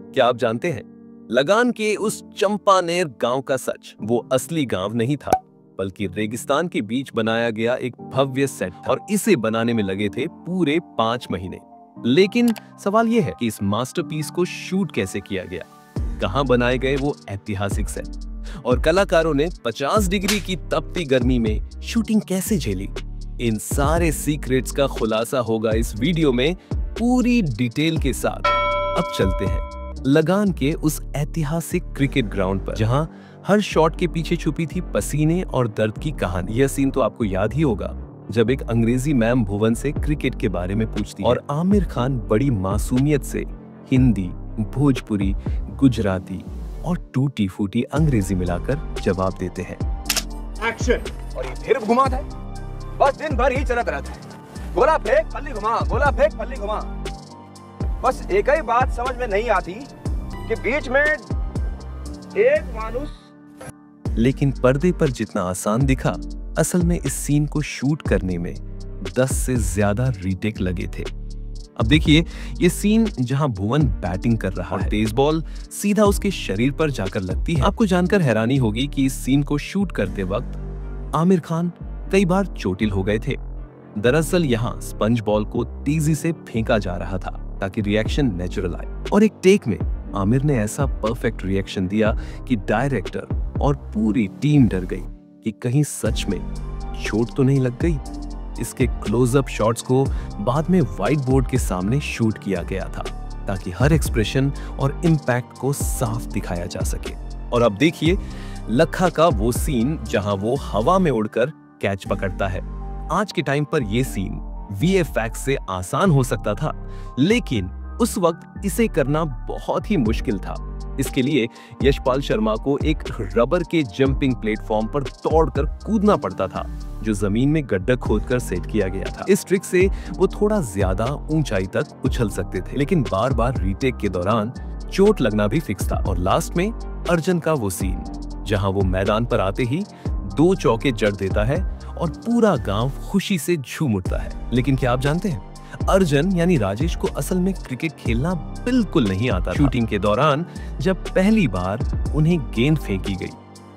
क्या आप जानते हैं लगान के उस चंपानेर गांव का सच? वो असली गांव नहीं था, बल्कि रेगिस्तान के बीच बनाया गया एक भव्य सेट था और इसे बनाने में लगे थे पूरे 5 महीने। लेकिन सवाल यह है कि इस मास्टरपीस को शूट कैसे किया गया, कहां बनाए गए वो ऐतिहासिक सेट, और कलाकारों ने 50 डिग्री की तपती गर्मी में शूटिंग कैसे झेली। इन सारे सीक्रेट्स का खुलासा होगा इस वीडियो में पूरी डिटेल के साथ। अब चलते हैं लगान के उस ऐतिहासिक क्रिकेट ग्राउंड पर, जहां हर शॉट के पीछे छुपी थी पसीने और दर्द की कहानी। यह सीन तो आपको याद ही होगा, जब एक अंग्रेजी मैम भुवन से क्रिकेट के बारे में पूछती है और आमिर खान बड़ी मासूमियत से हिंदी, भोजपुरी, गुजराती और टूटी फूटी अंग्रेजी मिलाकर जवाब देते हैं। एक्शन। और ये फिर घुमाता है, बस दिन भर ही चलता रहता है। गोला फेंक पल्ली घुमा, गोला फेंक पल्ली घुमा। बस एक ही बात समझ में नहीं आती कि बीच में एक मानुस। लेकिन पर्दे पर जितना आसान दिखा, असल में इस सीन को शूट करने में 10 से ज्यादा रीटेक लगे थे। अब देखिए ये सीन जहां भुवन बैटिंग कर रहा है, तेज बॉल सीधा उसके शरीर पर जाकर लगती है। आपको जानकर हैरानी होगी कि इस सीन को शूट करते वक्त आमिर खान कई बार चोटिल हो गए थे। दरअसल यहाँ स्पंज बॉल को तेजी से फेंका जा रहा था ताकि रिएक्शन नेचुरल आए, और एक टेक में आमिर ने ऐसा परफेक्ट रिएक्शन दिया कि डायरेक्टर और पूरी टीम डर गई कि कहीं सच में चोट तो नहीं लग गई। इसके क्लोजअप शॉट्स को बाद में व्हाइट बोर्ड के सामने शूट किया गया था ताकि हर एक्सप्रेशन और इम्पैक्ट को साफ दिखाया जा सके। और अब देखिए लखा का वो सीन जहां वो हवा में उड़कर कैच पकड़ता है। आज के टाइम पर यह सीन वीएफएक्स से आसान हो सकता था, लेकिन उस वक्त इसे करना बहुत ही मुश्किल था। इसके लिए यशपाल शर्मा को एक रबर के जंपिंग प्लेटफॉर्म पर दौड़कर कूदना पड़ता था, जो जमीन में गड्ढा खोदकर सेट किया गया था। इस ट्रिक से वो थोड़ा ज्यादा ऊंचाई तक उछल सकते थे, लेकिन बार बार रीटेक के दौरान चोट लगना भी फिक्स था। और लास्ट में अर्जुन का वो सीन जहां वो मैदान पर आते ही 2 चौके जड़ देता है और पूरा गांव खुशी से झूम उठता है। लेकिन क्या आप जानते हैं, अर्जुन यानी राजेश को असल में क्रिकेट खेलना बिल्कुल नहीं आता था। शूटिंग के दौरान जब पहली बार उन्हें गेंद फेंकी गई,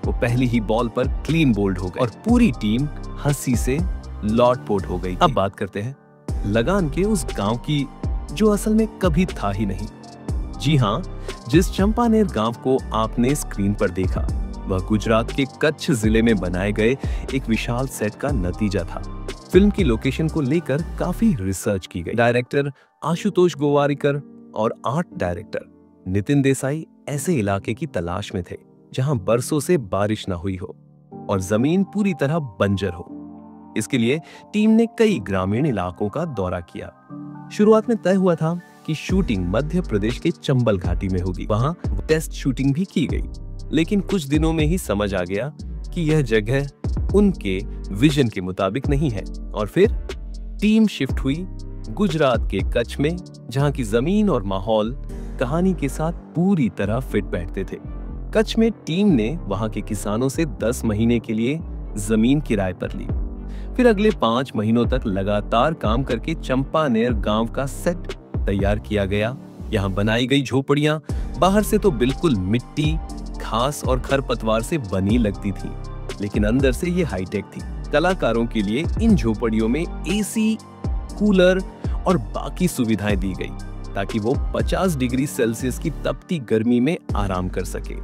वो पहली ही बॉल पर क्लीन बोल्ड हो गए और पूरी टीम हंसी से लौटपोट हो गई। अब बात करते हैं लगान के उस गांव की, जो असल में कभी था ही नहीं। जी हाँ, जिस चंपानेर गांव को आपने स्क्रीन पर देखा, वह गुजरात के कच्छ जिले में बनाए गए एक विशाल सेट का नतीजा था। फिल्म की लोकेशन को लेकर काफी रिसर्च की गई। डायरेक्टर आशुतोष गोवारिकर और आर्ट डायरेक्टर नितिन देसाई ऐसे इलाके की तलाश में थे जहां बरसों से बारिश न हुई हो और जमीन पूरी तरह बंजर हो। इसके लिए टीम ने कई ग्रामीण इलाकों का दौरा किया। शुरुआत में तय हुआ था कि शूटिंग मध्य प्रदेश के चंबल घाटी में होगी। वहां टेस्ट शूटिंग भी की गई, लेकिन कुछ दिनों में ही समझ आ गया कि यह जगह उनके विजन के मुताबिक नहीं है, और फिर टीम शिफ्ट हुई गुजरात के कच्छ में, जहां की जमीन और माहौल कहानी के साथ पूरी तरह फिट बैठते थे। कच्छ में टीम ने वहां के किसानों से 10 महीने के लिए जमीन किराए पर ली। फिर अगले 5 महीनों तक लगातार काम करके चंपानेर गांव का सेट तैयार किया गया। यहाँ बनाई गई झोपड़ियां बाहर से तो बिल्कुल मिट्टी, घास और खरपतवार से बनी लगती थी, लेकिन अंदर से ये हाईटेक थी। कलाकारों के लिए इन झोपड़ियों में एसी, कूलर और बाकी सुविधाएं दी गई ताकि वो 50 डिग्री सेल्सियस की तपती गर्मी में आराम कर सके।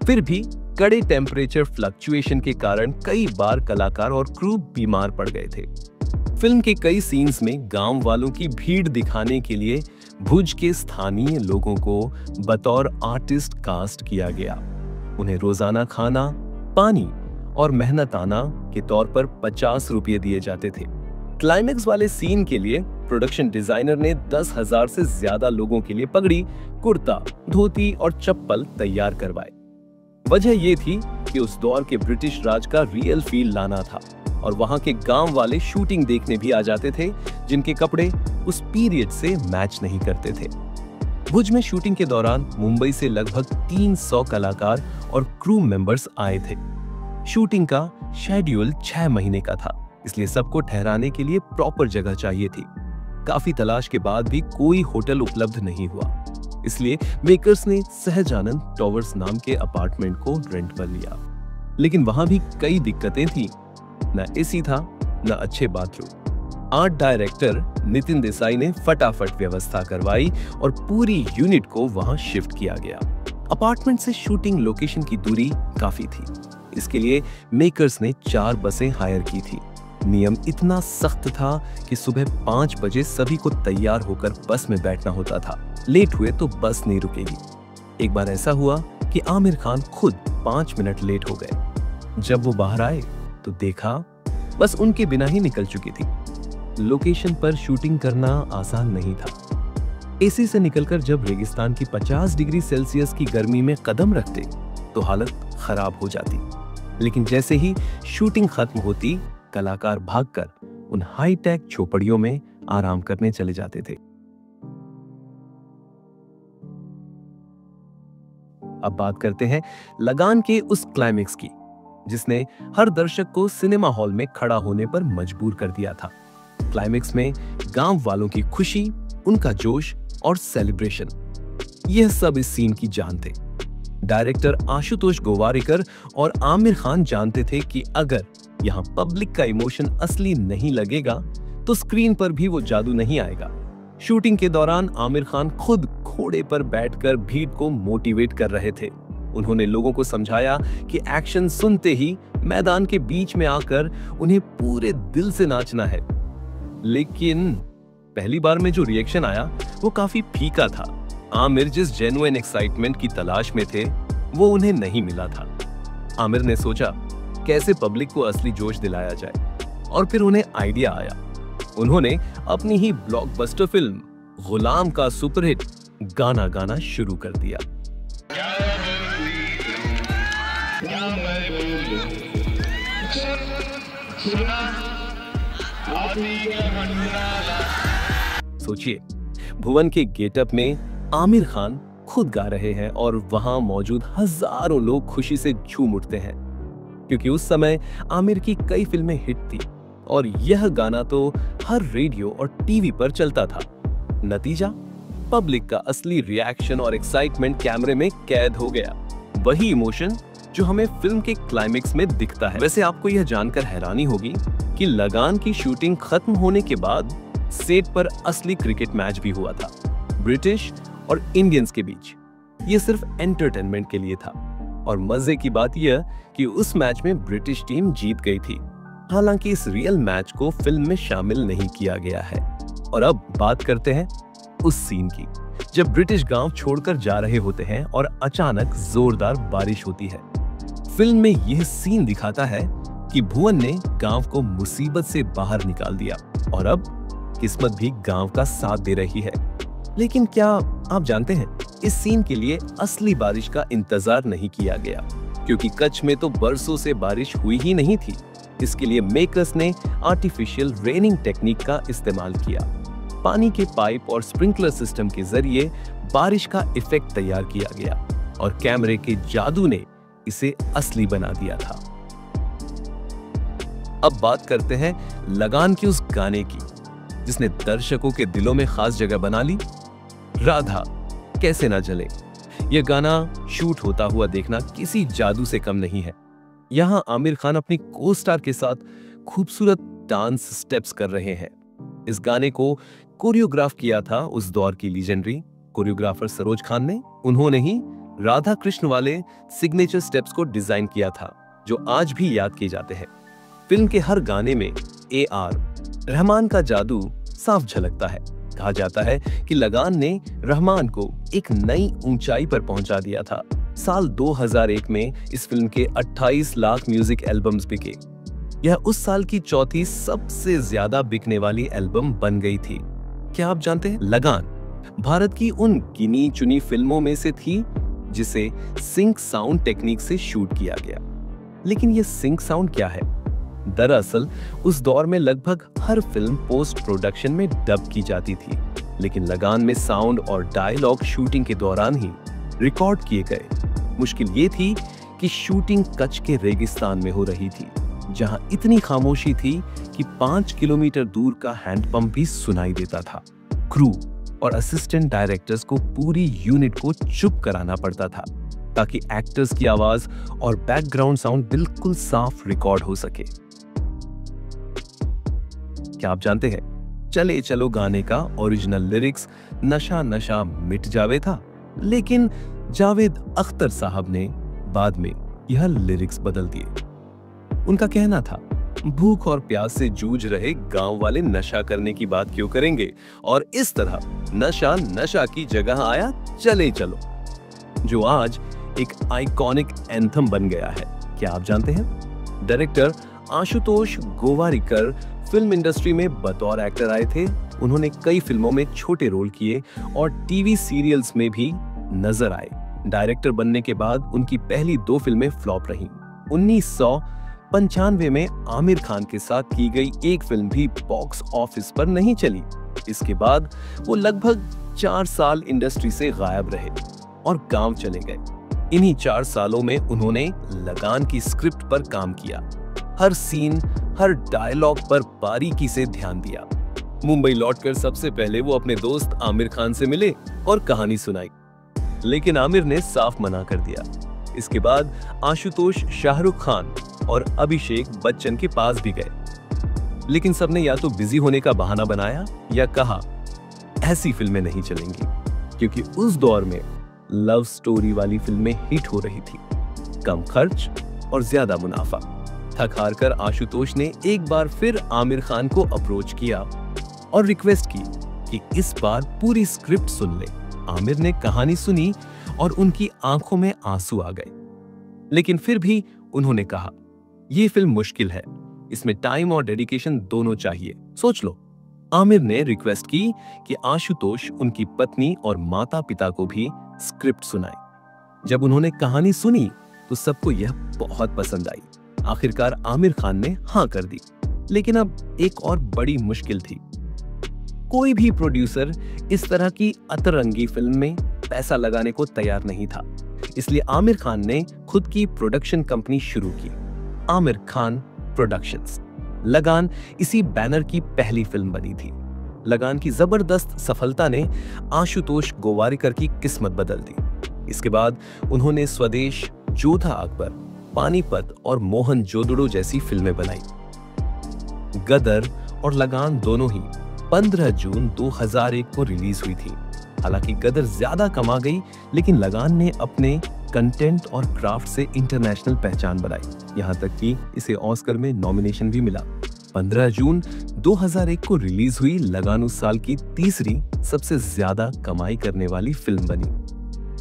फिर भी कड़े टेम्परेचर फ्लक्चुएशन के कारण कई बार कलाकार और क्रू बीमार पड़ गए थे। फिल्म के कई सीन्स में गांव वालों की भीड़ दिखाने के लिए भुज के स्थानीय लोगों को बतौर आर्टिस्ट कास्ट किया गया। उन्हें रोजाना खाना, पानी और मेहनताना के तौर पर 50 रुपये दिए जाते थे। क्लाइमेक्स वाले सीन के लिए प्रोडक्शन डिजाइनर ने 10,000 से ज्यादा लोगों के लिए पगड़ी, कुर्ता, धोती और चप्पल तैयार करवाए। वजह यह थी कि उस दौर के ब्रिटिश राज का रियल फील लाना था, और वहां के गांव वाले शूटिंग देखने भी आ जाते थे जिनके कपड़े उस पीरियड से मैच नहीं करते थे। भुज में शूटिंग के दौरान मुंबई से लगभग 300 कलाकार और क्रू मेंबर्स आए थे। शूटिंग का शेड्यूल 6 महीने का था, इसलिए सबको ठहराने के लिए प्रॉपर जगह चाहिए थी। काफी तलाश के बाद भी कोई होटल उपलब्ध नहीं हुआ, इसलिए मेकर्स ने सहजानंद टॉवर्स नाम के अपार्टमेंट को रेंट पर लिया। लेकिन वहां भी कई दिक्कतें थी, न एसी था न अच्छे bathroom. Art director Nitin Desai ने फटाफट व्यवस्था करवाई और पूरी यूनिट को वहां शिफ्ट किया गया। अपार्टमेंट से शूटिंग लोकेशन की दूरी काफी थी, इसके लिए मेकर्स ने 4 बसें हायर की थी। नियम इतना सख्त था कि सुबह 5 बजे सभी को तैयार होकर बस में बैठना होता था। लेट हुए तो बस नहीं रुकेगी। एक बार ऐसा हुआ कि आमिर खान खुद 5 मिनट लेट हो गए। जब वो बाहर आए तो देखा बस उनके बिना ही निकल चुकी थी। लोकेशन पर शूटिंग करना आसान नहीं था। एसी से निकलकर जब रेगिस्तान की 50 डिग्री सेल्सियस की गर्मी में कदम रखते तो हालत खराब हो जाती। लेकिन जैसे ही शूटिंग खत्म होती, कलाकार भागकर उन हाईटेक झोपड़ियों में आराम करने चले जाते थे। अब बात करते हैं लगान के उस क्लाइमेक्स की, जिसने हर दर्शक को सिनेमा हॉल में खड़ा होने पर मजबूर कर दिया था। क्लाइमेक्स में गांव वालों की खुशी, उनका जोश और सेलिब्रेशन, यह सब इस सीन की जान थे। डायरेक्टर आशुतोष गोवारिकर और आमिर खान जानते थे कि अगर यहां पब्लिक का इमोशन असली नहीं लगेगा तो स्क्रीन पर भी वो जादू नहीं आएगा। शूटिंग के दौरान आमिर खान खुद घोड़े पर बैठकर भीड़ को मोटिवेट कर रहे थे। उन्होंने लोगों को समझाया कि एक्शन सुनते ही मैदान के बीच में आकर उन्हें पूरे दिल से नाचना है। लेकिन पहली बार में जो रिएक्शन आया वो काफी फीका था। आमिर जिस जेन्युइन एक्साइटमेंट की तलाश में थे वो उन्हें नहीं मिला था। आमिर ने सोचा कैसे पब्लिक को असली जोश दिलाया जाए, और फिर उन्हें आइडिया आया। उन्होंने अपनी ही ब्लॉकबस्टर फिल्म गुलाम का सुपरहिट गाना गाना शुरू कर दिया। सोचिए, भुवन के गेटअप में आमिर खान खुद गा रहे हैं और वहां मौजूद हजारों लोग खुशी से झूम उठते हैं, क्योंकि उस समय आमिर की कई फिल्में हिट थी और यह गाना तो हर रेडियो और टीवी पर चलता था। नतीजा, पब्लिक का असली रिएक्शन और एक्साइटमेंट कैमरे में कैद हो गया। वही इमोशन जो हमें फिल्म के क्लाइमेक्स में दिखता है। वैसे आपको यह जानकर हैरानी होगी कि लगान की शूटिंग खत्म होने के बाद सेट पर असली क्रिकेट मैच भी हुआ था, ब्रिटिश और इंडियंस के बीच। यह सिर्फ एंटरटेनमेंट के लिए था, और मजे की बात यह कि उस मैच में ब्रिटिश टीम जीत गई थी। हालांकि इस रियल मैच को फिल्म में शामिल नहीं किया गया है। और अब बात करते हैं उस सीन की, जब ब्रिटिश गांव छोड़कर जा रहे होते हैं और अचानक जोरदार बारिश होती है। फिल्म में यह सीन दिखाता है कि भुवन ने गांव को मुसीबत से बाहर निकाल दिया और अब किस्मत भी गांव का साथ दे रही है। लेकिन क्या आप जानते हैं, इस सीन के लिए असली बारिश का इंतजार नहीं किया गया, क्योंकि कच्छ में तो बरसों से बारिश हुई ही नहीं थी। इसके लिए मेकर्स ने आर्टिफिशियल रेनिंग टेक्निक का इस्तेमाल किया। पानी के पाइप और स्प्रिंकलर सिस्टम के जरिए बारिश का इफेक्ट तैयार किया गया और कैमरे के जादू ने इसे असली बना दिया था। अब बात करते हैं लगान के उस गाने की, जिसने दर्शकों के दिलों में खास जगह बना ली। राधा कैसे ना जले, यह गाना शूट होता हुआ देखना किसी जादू से कम नहीं है। यहां आमिर खान अपनी को स्टार के साथ खूबसूरत डांस स्टेप्स कर रहे हैं। इस गाने को कोरियोग्राफ किया था उस दौर की लीजेंडरी कोरियोग्राफर सरोज खान ने। उन्होंने ही राधा कृष्ण वाले सिग्नेचर स्टेप्स को डिजाइन किया था, जो आज भी याद किए जाते हैं। फिल्म के हर गाने में AR रहमान का जादू साफ झलकता है। कहा जाता है कि लगान ने रहमान को एक नई ऊंचाई पर पहुंचा दिया था। साल 2001 में इस फिल्म के 28 लाख म्यूजिक एल्बम्स बिके। यह उस साल की चौथी सबसे ज्यादा बिकने वाली एल्बम बन गई थी। क्या आप जानते हैं, लगान भारत की उन गिनी चुनी फिल्मों में से थी जिसे सिंक साउंड टेक्निक से शूट किया गया। लेकिन यह सिंक साउंड क्या है? दरअसल उस दौर में लगभग हर फिल्म पोस्ट प्रोडक्शन में डब की जाती थी, लेकिन लगान में साउंड और डायलॉग शूटिंग के दौरान ही रिकॉर्ड किए गए। मुश्किल ये थी कि शूटिंग कच्छ के रेगिस्तान में हो रही थी, जहां इतनी खामोशी थी कि 5 किलोमीटर दूर का हैंडपंप भी सुनाई देता था। क्रू और असिस्टेंट डायरेक्टर्स को पूरी यूनिट को चुप कराना पड़ता था ताकि एक्टर्स की आवाज और बैकग्राउंड साउंड बिल्कुल साफ रिकॉर्ड हो सके। क्या आप जानते हैं, चले चलो गाने का ओरिजिनल लिरिक्स नशा नशा मिट जावे था, लेकिन जावेद अख्तर साहब ने बाद में यह लिरिक्स बदल दिए। उनका कहना था, भूख और प्यास से जूझ रहे गांव वाले नशा करने की बात क्यों करेंगे, और इस तरह नशा नशा की जगह आया चले चलो, जो आज एक आइकॉनिक एंथम बन गया है। क्या आप जानते हैं, director Ashutosh Gowariker film industry में बतौर एक्टर आए थे। उन्होंने कई फिल्मों में छोटे रोल किए और टीवी सीरियल्स में भी नजर आए। डायरेक्टर बनने के बाद उनकी पहली 2 फिल्में फ्लॉप रहीं। 1995 में आमिर खान के साथ की गई एक फिल्म भी बॉक्स ऑफिस पर नहीं चली। इसके बाद वो लगभग 4 साल इंडस्ट्री से गायब रहे और गांव चले गए। इन्हीं 4 सालों में उन्होंने लगान की स्क्रिप्ट पर काम किया, हर सीन, हर डायलॉग पर बारीकी से ध्यान दिया। मुंबई लौटकर सबसे पहले वो अपने दोस्त आमिर खान से मिले और कहानी सुनाई, लेकिन आमिर ने साफ मना कर दिया। इसके बाद आशुतोष शाहरुख खान और अभिषेक बच्चन के पास भी गए, लेकिन सबने या तो बिजी होने का बहाना बनाया या कहा ऐसी फिल्में नहीं चलेंगी, क्योंकि उस दौर में लव स्टोरी वाली फिल्में हिट हो रही थी, कम खर्च और ज्यादा मुनाफा। थक हार कर आशुतोष ने एक बार फिर आमिर खान को अप्रोच किया और रिक्वेस्ट की कि इस बार पूरी स्क्रिप्ट सुन ले। आमिर ने कहानी सुनी और उनकी आंखों में आंसू आ गए, लेकिन फिर भी उन्होंने कहा, यह फिल्म मुश्किल है, इसमें टाइम और डेडिकेशन दोनों चाहिए, सोच लो। आमिर ने रिक्वेस्ट की कि आशुतोष उनकी पत्नी और माता पिता को भी स्क्रिप्ट सुनाए। जब उन्होंने कहानी सुनी तो सबको यह बहुत पसंद आई। आखिरकार आमिर खान ने हाँ कर दी, लेकिन अब एक और बड़ी मुश्किल थी। कोई भी प्रोड्यूसर इस तरह की अतरंगी फिल्म में पैसा लगाने को तैयार नहीं था, इसलिए आमिर खान ने खुद की प्रोडक्शन कंपनी शुरू की, आमिर खान प्रोडक्शंस। लगान इसी बैनर की पहली फिल्म बनी थी। लगान की जबरदस्त सफलता ने आशुतोष गोवारिकर की किस्मत बदल दी। इसके बाद उन्होंने स्वदेश, जोधा अकबर, पानीपत और मोहनजोदड़ो जैसी फिल्में बनाई। गदर और लगान दोनों ही 15 जून 2001 को रिलीज हुई थी। हालांकि गदर ज्यादा कमा गई, लेकिन लगान ने अपने कंटेंट और क्राफ्ट से इंटरनेशनल पहचान बनाई, यहां तक कि इसे ऑस्कर में नॉमिनेशन भी मिला। 15 जून 2001 को रिलीज हुई लगान उस साल की तीसरी सबसे ज्यादा कमाई करने वाली फिल्म बनी।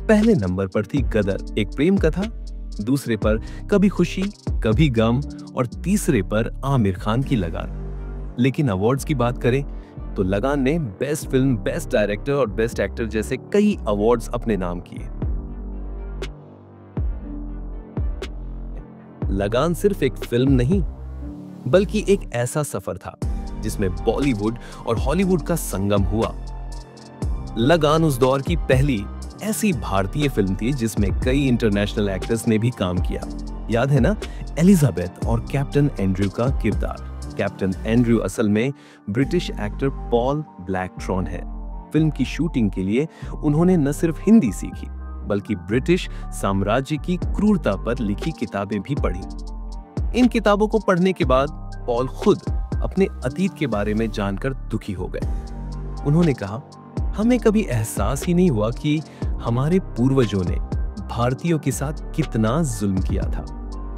पहले नंबर पर थी गदर, एक प्रेम कथा, दूसरे पर कभी खुशी कभी गम और तीसरे पर आमिर खान की लगान। लेकिन अवार्ड्स की बात करें तो लगान ने बेस्ट फिल्म, बेस्ट डायरेक्टर और बेस्ट एक्टर जैसे कई अवार्ड्स अपने नाम किए। लगान सिर्फ एक फिल्म नहीं, बल्कि एक ऐसा सफर था जिसमें बॉलीवुड और हॉलीवुड का संगम हुआ। लगान उस दौर की पहली ऐसी भारतीय फिल्म थी जिसमें कई इंटरनेशनल एक्टर्स ने भी काम किया। याद है ना, एलिजाबेथ और कैप्टन एंड्रयू का किरदार। कैप्टन एंड्रयू असल में ब्रिटिश एक्टर पॉल ब्लैकथ्रॉन है। फिल्म की शूटिंग के लिए उन्होंने न सिर्फ हिंदी सीखी, बल्कि ब्रिटिश साम्राज्य की क्रूरता पर लिखी किताबें भी पढ़ी। इन किताबों को पढ़ने के बाद पॉल खुद अपने अतीत के बारे में जानकर दुखी हो गए। उन्होंने कहा, हमें कभी एहसास ही नहीं हुआ कि हमारे पूर्वजों ने भारतीयों के साथ कितना जुल्म किया था।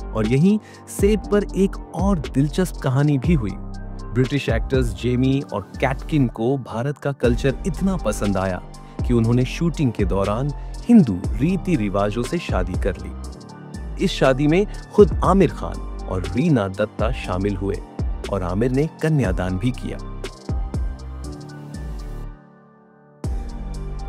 और यहीं सेट पर एक और दिलचस्प कहानी भी हुई। ब्रिटिश एक्टर्स जेमी और कैटकिन को भारत का कल्चर इतना पसंद आया कि उन्होंने शूटिंग के दौरान हिंदू रीति रिवाजों से शादी कर ली। इस शादी में खुद आमिर खान और रीना दत्ता शामिल हुए और आमिर ने कन्यादान भी किया।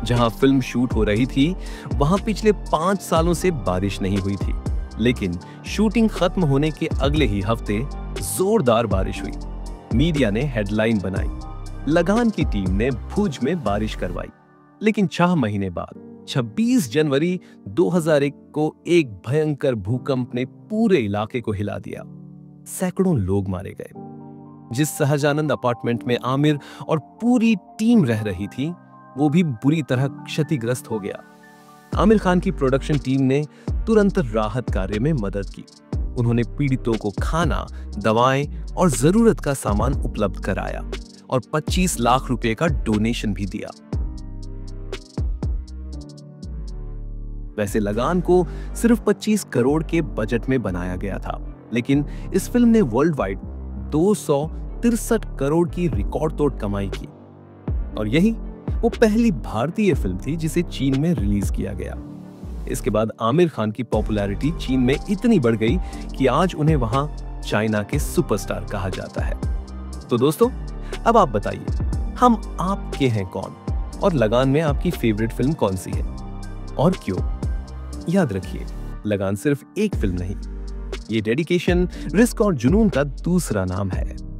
जहां फिल्म शूट हो रही थी, वहां पिछले 5 सालों से बारिश नहीं हुई थी, लेकिन शूटिंग खत्म होने के अगले ही हफ्ते जोरदार बारिश हुई। मीडिया ने हेडलाइन बनाई, लगान की टीम ने भुज में बारिश करवाई। लेकिन 6 महीने बाद 26 जनवरी 2001 को एक भयंकर भूकंप ने पूरे इलाके को हिला दिया। सैकड़ों लोग मारे गए। जिस सहजानंद अपार्टमेंट में आमिर और पूरी टीम रह रही थी, वो भी बुरी तरह क्षतिग्रस्त हो गया। आमिर खान की प्रोडक्शन टीम ने तुरंत राहत कार्य में मदद की। उन्होंने पीड़ितों को खाना, दवाएं और जरूरत का सामान उपलब्ध कराया और 25 लाख रुपए का डोनेशन भी दिया। वैसे लगान को सिर्फ 25 करोड़ के बजट में बनाया गया था, लेकिन इस फिल्म ने वर्ल्ड वाइड 263 करोड़ की रिकॉर्ड तोड़ कमाई की और यही वो पहली भारतीय फिल्म थी जिसे चीन में रिलीज किया गया। इसके बाद आमिर खान की पॉपुलैरिटी चीन में इतनी बढ़ गई कि आज उन्हें वहां चाइना के सुपरस्टार कहा जाता है। तो दोस्तों, अब आप बताइए, हम आपके हैं कौन और लगान में आपकी फेवरेट फिल्म कौन सी है और क्यों? याद रखिए, लगान सिर्फ एक फिल्म नहीं, ये डेडिकेशन, रिस्क और जुनून का दूसरा नाम है।